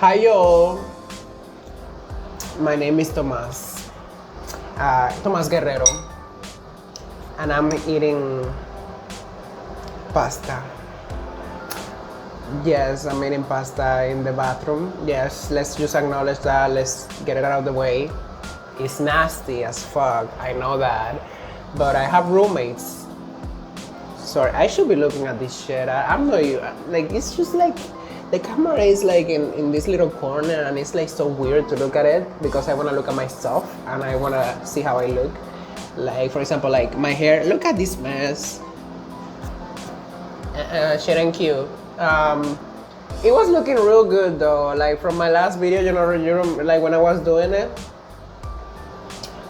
Hi yo, my name is Tomas Guerrero, and I'm eating pasta. Yes, I'm eating pasta in the bathroom. Yes, let's just acknowledge that. Let's get it out of the way. It's nasty as fuck, I know that. But I have roommates. Sorry, I should be looking at this shit. I'm not, like, it's just like, the camera is like in this little corner and it's like so weird to look at it because I want to look at myself and I want to see how I look. Like, for example, like my hair, look at this mess. Shit ain't cute. It was looking real good though, like from my last video, you know, like when I was doing it.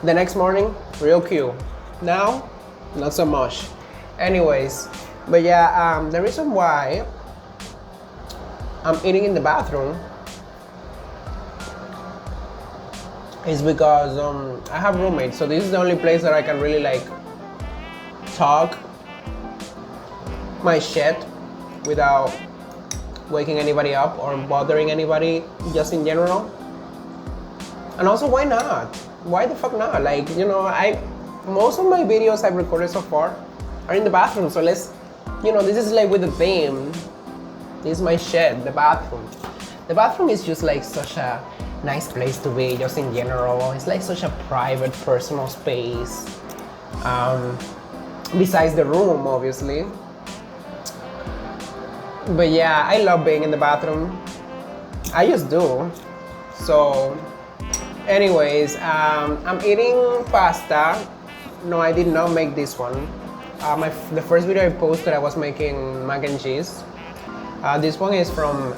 The next morning, real cute. Now, not so much. Anyways, but yeah, the reason why I'm eating in the bathroom is because I have roommates, so this is the only place that I can really like talk my shit without waking anybody up or bothering anybody, just in general. And also, why not? Why the fuck not? Like, you know, most of my videos I've recorded so far are in the bathroom, so let's, you know, this is like with the theme. This is my shit, the bathroom. The bathroom is just like such a nice place to be, just in general. It's like such a private, personal space. Besides the room, obviously. But yeah, I love being in the bathroom. I just do. So, anyways, I'm eating pasta. No, I did not make this one. The first video I posted, I was making mac and cheese. This one is from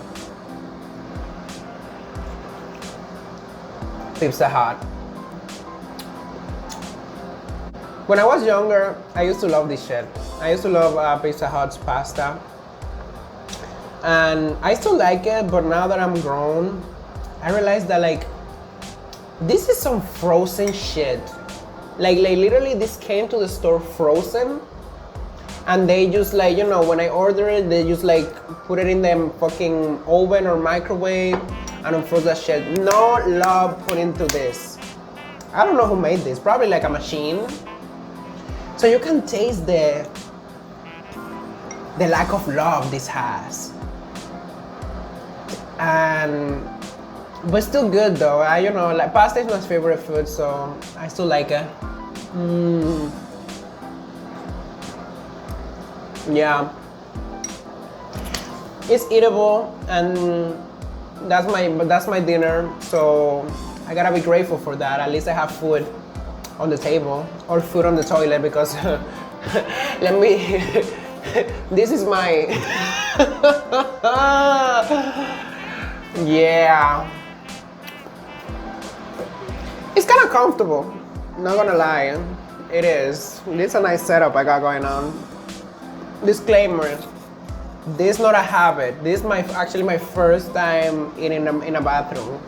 Pizza Hut. When I was younger, I used to love this shit. I used to love Pizza Hut's pasta. And I still like it, but now that I'm grown, I realized that like, this is some frozen shit. Like literally this came to the store frozen. And they just like, you know, when I order it, they just like put it in the fucking oven or microwave and unfroze that shit. No love put into this. I don't know who made this, probably like a machine. So you can taste the lack of love this has. But still good though. You know, like pasta is my favorite food, so I still like it. Yeah, it's eatable, and that's my dinner. So I gotta be grateful for that. At least I have food on the table or food on the toilet because let me. This is my. Yeah, it's kind of comfortable. Not gonna lie, it is. This is a nice setup I got going on. Disclaimer, this is not a habit. This is actually my first time eating in a bathroom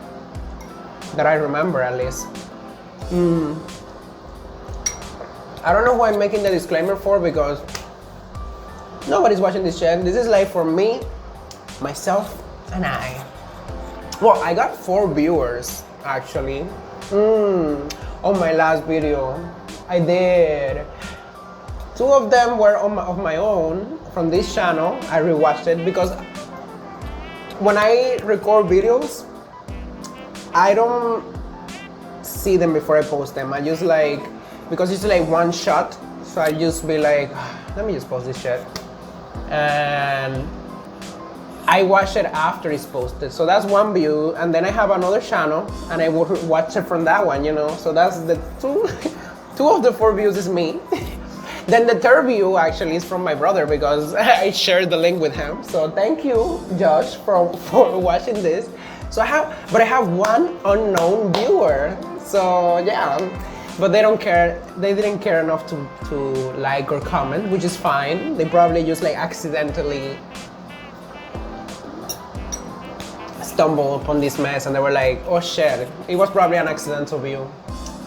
that I remember, at least. I don't know who I'm making the disclaimer for because nobody's watching this shit. This is like for me, myself, and I. Well, I got 4 viewers actually. On my last video, I did. 2 of them were of my own from this channel. I rewatched it because when I record videos, I don't see them before I post them. I just like, because it's like one shot, so I just be like, let me just post this shit. And I watch it after it's posted. So that's 1 view, and then I have another channel and I would watch it from that one, you know? So that's the 2 of the 4 views is me. Then the 3rd view actually is from my brother because I shared the link with him. So thank you, Josh, for watching this. So I have 1 unknown viewer. So yeah, but they don't care. They didn't care enough to like or comment, which is fine. They probably just like accidentally stumbled upon this mess and they were like, oh shit. It was probably an accidental view.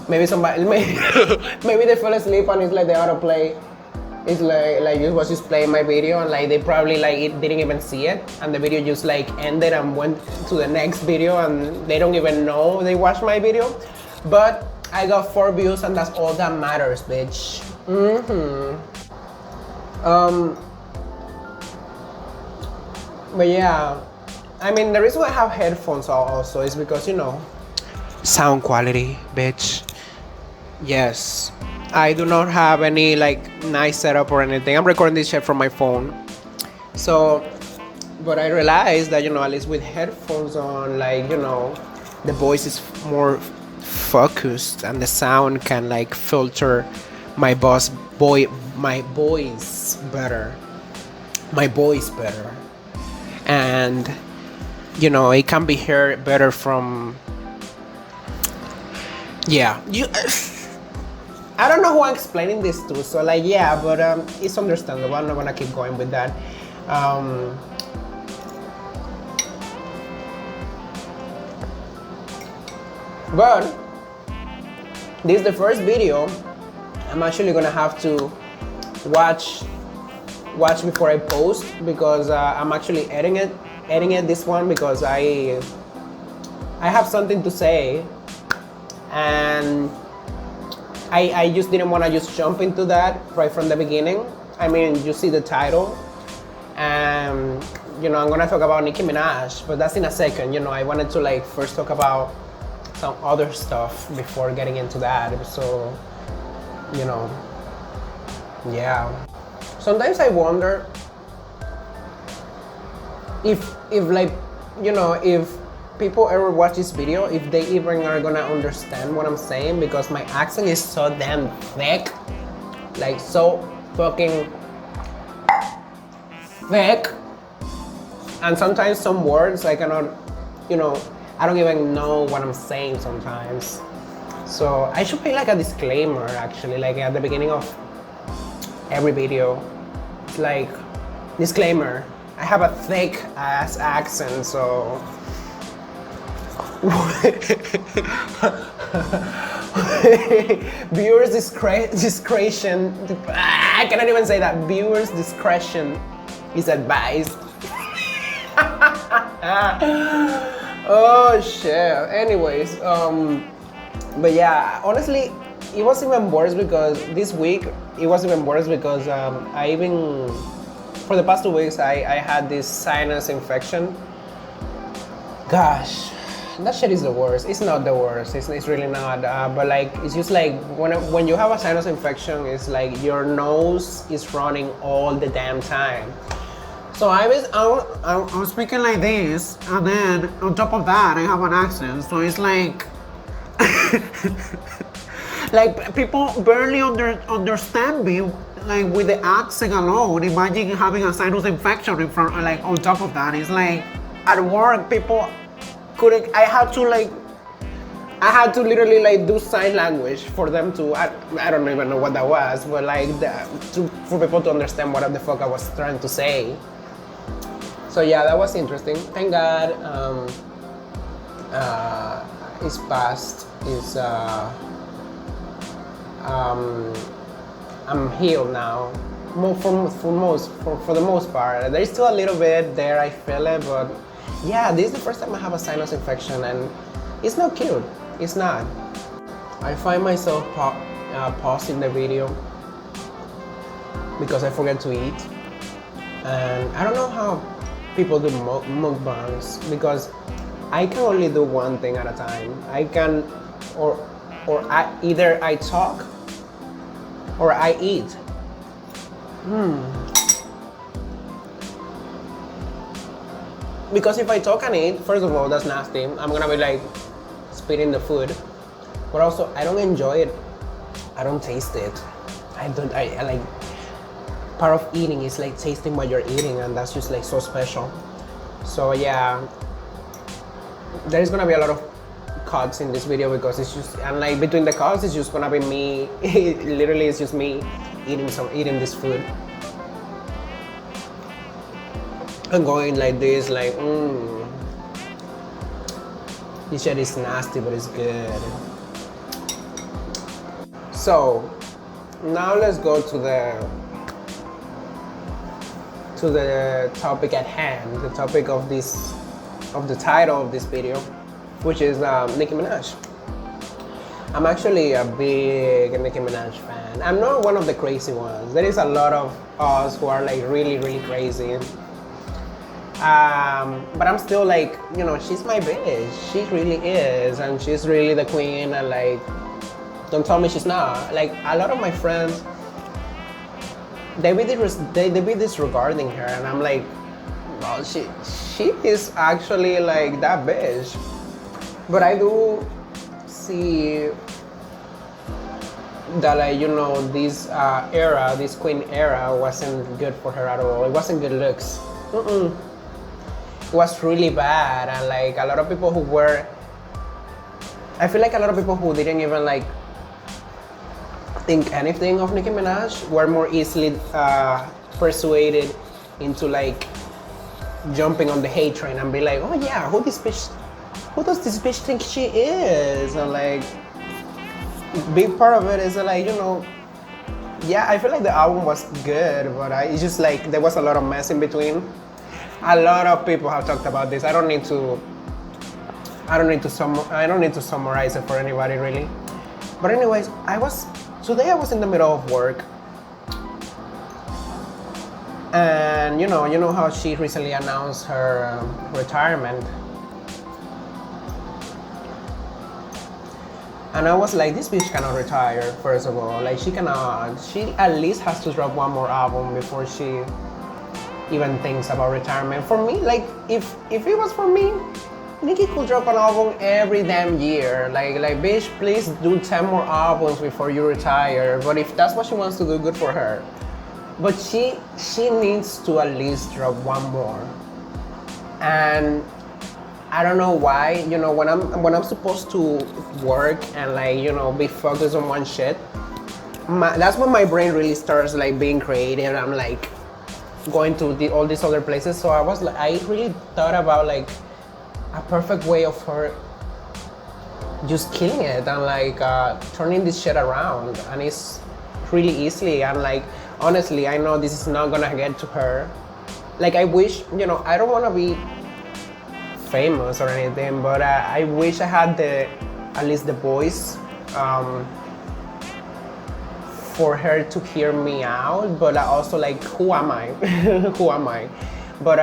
Maybe somebody, maybe they fell asleep and it's like the autoplay. It's like it was just playing my video and like they probably like it didn't even see it and the video just like ended and went to the next video and they don't even know they watched my video. But I got 4 views and that's all that matters, bitch. But yeah, I mean the reason why I have headphones also is because, you know, sound quality, bitch. Yes, I do not have any like nice setup or anything. I'm recording this shit from my phone. So, but I realized that, you know, at least with headphones on, like, you know, the voice is more focused and the sound can like filter my voice better. My voice better. And, you know, it can be heard better from, yeah, you I don't know who I'm explaining this to, so like, yeah, but it's understandable. I'm not gonna keep going with that. But this is the first video I'm actually gonna have to watch before I post, because I'm actually editing it this one because I have something to say, and I just didn't want to just jump into that right from the beginning. I mean, you see the title, and you know, I'm gonna talk about Nicki Minaj, but that's in a second. You know, I wanted to like first talk about some other stuff before getting into that. So, you know, yeah. Sometimes I wonder if like, you know, if people ever watch this video, if they even are gonna understand what I'm saying, because my accent is so damn thick, like so fucking thick, and sometimes some words I cannot, you know, I don't even know what I'm saying sometimes. So I should put like a disclaimer actually, like at the beginning of every video. It's like, disclaimer, I have a thick ass accent, so viewers discretion, I cannot even say that. Viewers discretion is advised. Oh shit. Anyways, but yeah, honestly, it was even worse because this week it was even worse because for the past 2 weeks I had this sinus infection. Gosh, that shit is the worst. It's not the worst. It's really not. But like, it's just like when you have a sinus infection, it's like your nose is running all the damn time. So I was speaking like this, and then on top of that, I have an accent. So it's like, like people barely understand me, like with the accent alone. Imagine having a sinus infection in front, like on top of that. It's like at work, people couldn't. I had to literally like do sign language for them to. I don't even know what that was, but like for people to understand what the fuck I was trying to say. So yeah, that was interesting. Thank God, it's past. I'm healed now. For the most part, there's still a little bit there. I feel it, but yeah, this is the first time I have a sinus infection, and it's not cute. It's not. I find myself pausing the video because I forget to eat, and I don't know how people do mukbangs, because I can only do one thing at a time. I can, either I talk or I eat. Because if I talk and eat, first of all, that's nasty. I'm gonna be like spitting the food, but also I don't enjoy it. I don't taste it. I like, part of eating is like tasting what you're eating, and that's just like so special. So yeah, there's gonna be a lot of cuts in this video because it's just, and like between the cuts it's just gonna be me. Literally, it's just me eating this food. I'm going like this, like, this shit is nasty, but it's good. So now let's go to the to the topic at hand, the topic of the title of this video, which is Nicki Minaj. I'm actually a big Nicki Minaj fan. I'm not one of the crazy ones. There is a lot of us who are like really, really crazy. But I'm still like, you know, she's my bitch. She really is, and she's really the queen. And like, don't tell me she's not. Like a lot of my friends, they be disregarding her, and I'm like, well, she is actually like that bitch. But I do see that, like, you know, this era, this queen era, wasn't good for her at all. It wasn't good looks. It was really bad, and like a lot of people who were, I feel like a lot of people who didn't even like think anything of Nicki Minaj were more easily persuaded into like jumping on the hate train and be like, oh yeah, who does this bitch think she is? And like, big part of it is like, you know, yeah, I feel like the album was good, but it's just like there was a lot of mess in between. A lot of people have talked about this. I don't need to summarize it for anybody really. But anyways, today I was in the middle of work, and you know how she recently announced her retirement, and I was like, this bitch cannot retire. First of all, like she cannot. She at least has to drop one more album before she even thinks about retirement. For me, like if it was for me, Nicki could drop an album every damn year. Like bitch, please do 10 more albums before you retire. But if that's what she wants to do, good for her. But she needs to at least drop one more. And I don't know why, you know, when I'm supposed to work and like, you know, be focused on one shit, that's when my brain really starts like being creative. I'm like going to all these other places. So I really thought about like a perfect way of her just killing it and like turning this shit around, and it's really easily. And like, honestly, I know this is not gonna get to her. Like, I wish, you know, I don't want to be famous or anything, but I wish I had at least the voice for her to hear me out. But also like, who am I? Who am I? But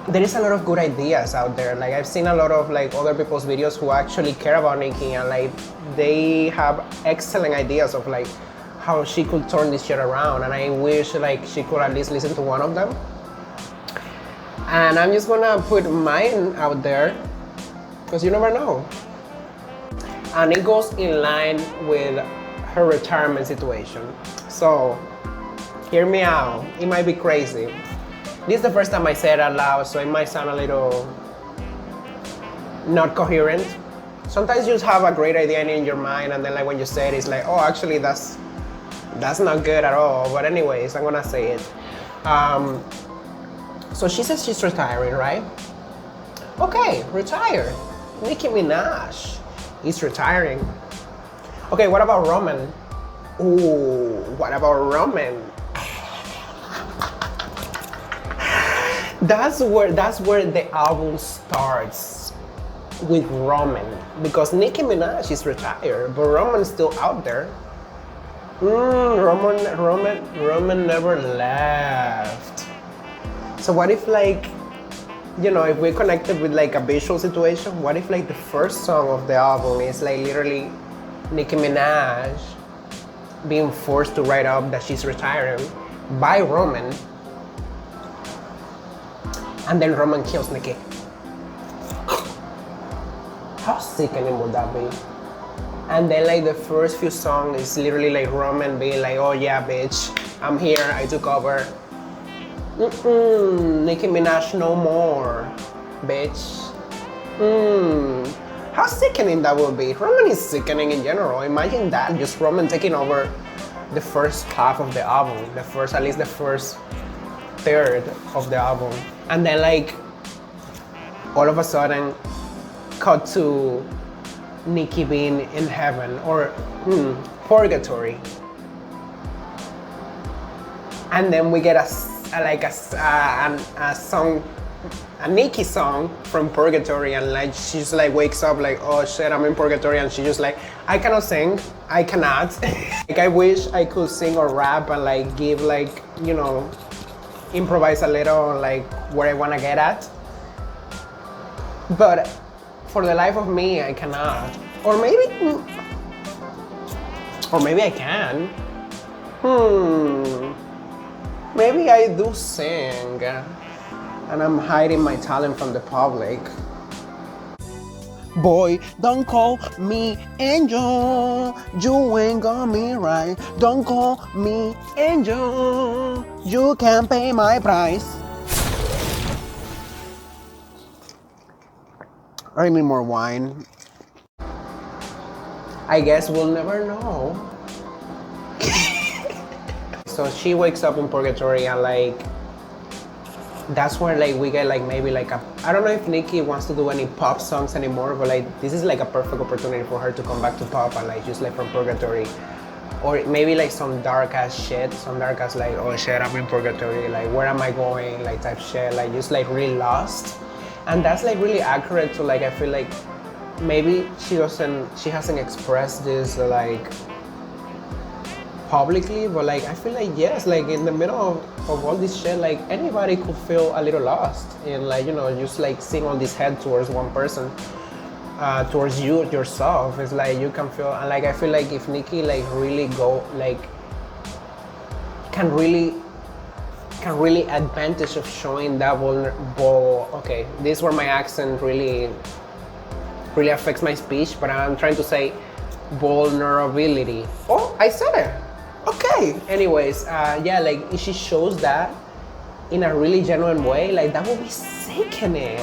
there is a lot of good ideas out there. Like, I've seen a lot of like other people's videos who actually care about Nicki, and like they have excellent ideas of like how she could turn this shit around. And I wish like she could at least listen to one of them. And I'm just gonna put mine out there, because you never know. And it goes in line with her retirement situation. So, hear me out. It might be crazy. This is the first time I say it out loud, so it might sound a little not coherent. Sometimes you just have a great idea in your mind, and then like when you say it, it's like, oh, actually that's not good at all. But anyways, I'm gonna say it. So she says she's retiring, right? Okay, retire. Nicki Minaj is retiring. Okay, what about Roman? Ooh, what about Roman? That's where the album starts, with Roman, because Nicki Minaj is retired, but Roman's still out there. Roman never left. So what if, like, you know, if we're connected with like a visual situation, what if like the first song of the album is like literally Nicki Minaj being forced to write up that she's retiring by Roman, and then Roman kills Nicki? How sickening would that be? And then like the first few songs is literally like Roman being like, oh yeah, bitch, I'm here, I took over. Nicki Minaj no more, bitch. How sickening that would be. Roman is sickening in general. Imagine that, just Roman taking over the first half of the album, at least the first third of the album. And then like, all of a sudden, cut to Nicki being in heaven, or purgatory. and then we get a song, a Nicki song from Purgatory, and like she's like wakes up like, oh shit, I'm in Purgatory, and she's just like, I cannot sing, I cannot. Like I wish I could sing or rap and like give like, you know, improvise a little on like where I wanna get at. But for the life of me, I cannot. Or maybe I can. Maybe I do sing, and I'm hiding my talent from the public. Boy, don't call me angel, you ain't got me right. Don't call me angel, you can't pay my price. I need more wine. I guess we'll never know. So she wakes up in Purgatory, and like that's where like we get like maybe like a, I don't know if Nicki wants to do any pop songs anymore, but like this is like a perfect opportunity for her to come back to pop and like just like from Purgatory. Or maybe like some dark ass shit, some dark ass like, oh shit, I'm in Purgatory, like where am I going, like type shit, like just like really lost. And that's like really accurate to like, I feel like maybe she hasn't expressed this like publicly, but like I feel like yes, like in the middle of all this shit, like anybody could feel a little lost and like, you know, just like seeing all this head towards one person, towards you yourself. It's like you can feel, and like I feel like if Nicki like really go like can really advantage of showing that vulnerable. Okay, this is where my accent really affects my speech, but I'm trying to say vulnerability. Oh, I said it. Okay. Anyways, yeah, like if she shows that in a really genuine way, like that would be sickening.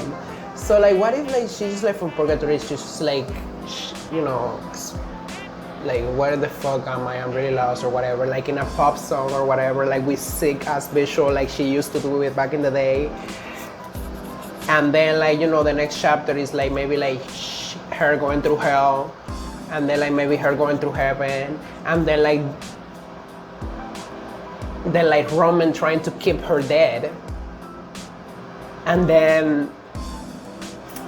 So like, what if like she's just like from Purgatory, she's just like, you know, like where the fuck am I? I'm really lost or whatever. Like in a pop song or whatever, like with sick ass visual, like she used to do it back in the day. And then like, you know, the next chapter is like maybe like her going through hell, and then like maybe her going through heaven, and then like Roman trying to keep her dead, and then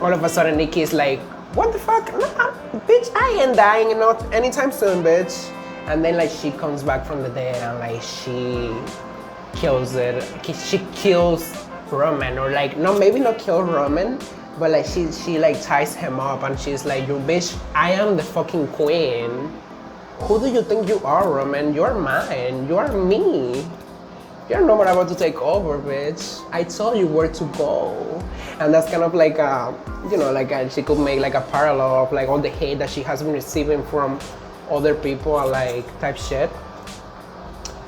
all of a sudden Nicki is like, what the fuck? Nah, bitch, I ain't dying not anytime soon, bitch. And then like she comes back from the dead and like she kills Roman, or like, no, maybe not kill Roman, but like she like ties him up and she's like, you bitch, I am the fucking queen. Who do you think you are, Roman? You're mine, you're me. You're not about to take over, bitch. I told you where to go. And that's kind of like a, you know, like she could make like a parallel of like all the hate that she has been receiving from other people and like type shit.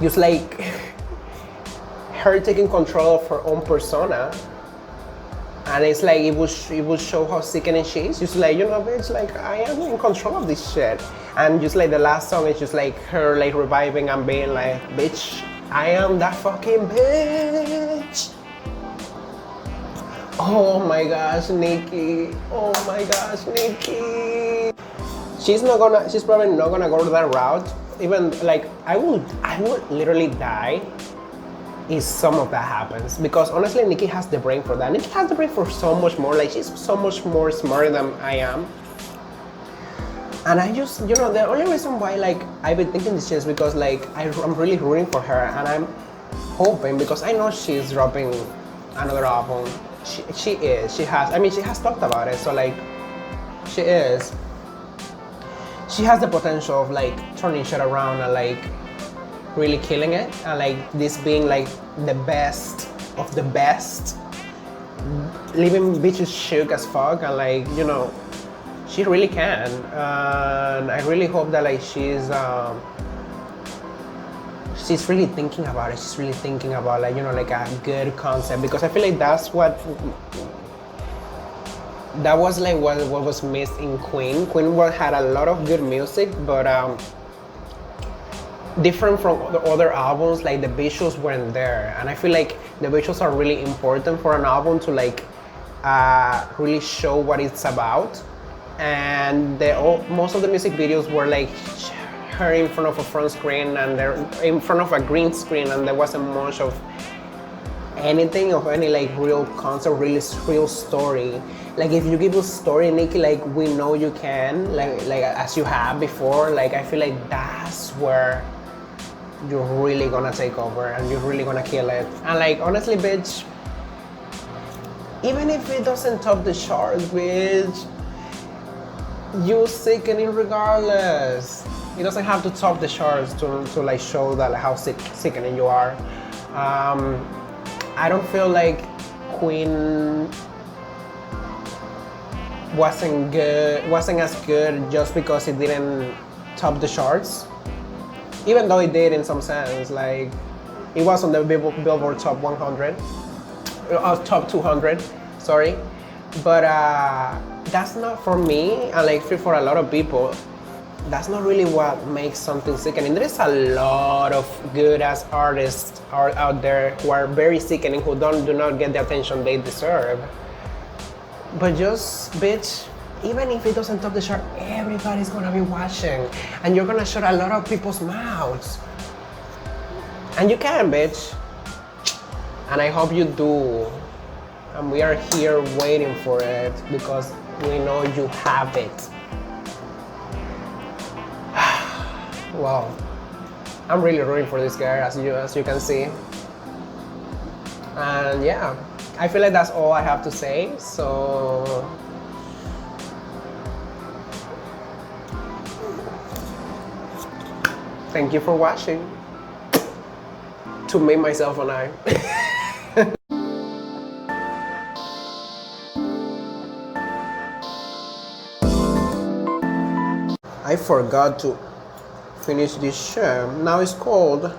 Just like her taking control of her own persona. And it's like, it would show how sickening she is. Just like, you know, bitch, like I am in control of this shit. And just like the last song is just like her like reviving and being like, bitch, I am that fucking bitch. Oh my gosh, Nicki. Oh my gosh, Nicki. She's probably not gonna go to that route. Even like, I would literally die if some of that happens, because honestly Nicki has the brain for that. Nicki has the brain for so much more. Like she's so much more smarter than I am. And I just, you know, the only reason why like I've been thinking this shit is because like I'm really rooting for her, and I'm hoping, because I know she's dropping another album. She has talked about it, so like she has the potential of like turning shit around and like really killing it, and like this being like the best of the best, leaving bitches shook as fuck, and like, you know, she really can. And I really hope that like she's really thinking about it. She's really thinking about like, you know, like a good concept, because I feel like that was like what was missed in Queen. Queen had a lot of good music, but different from the other albums, like the visuals weren't there. And I feel like the visuals are really important for an album to like really show what it's about. And most of the music videos were like her in front of a front screen and they're in front of a green screen, and there wasn't much of anything of any like real concept, really real story. Like if you give a story, Nicki, like we know you can, like as you have before. Like I feel like that's where you're really gonna take over and you're really gonna kill it. And like honestly, bitch, even if it doesn't top the charts, bitch, you sickening regardless. It doesn't have to top the charts to like show that like, how sickening you are. I don't feel like Queen wasn't as good just because it didn't top the charts. Even though it did in some sense, like it was on the Billboard Top 100, Top 200, sorry. But that's not for me, and like for a lot of people, that's not really what makes something sickening. There is a lot of good ass artists out there who are very sickening, who do not get the attention they deserve. But just, bitch, even if it doesn't top the chart, everybody's gonna be watching, and you're gonna shut a lot of people's mouths. And you can, bitch. And I hope you do. And we are here waiting for it because we know you have it. Wow, I'm really rooting for this girl, as you can see. And yeah, I feel like that's all I have to say. So thank you for watching. To me, myself, and I. I forgot to finish this show. Now it's called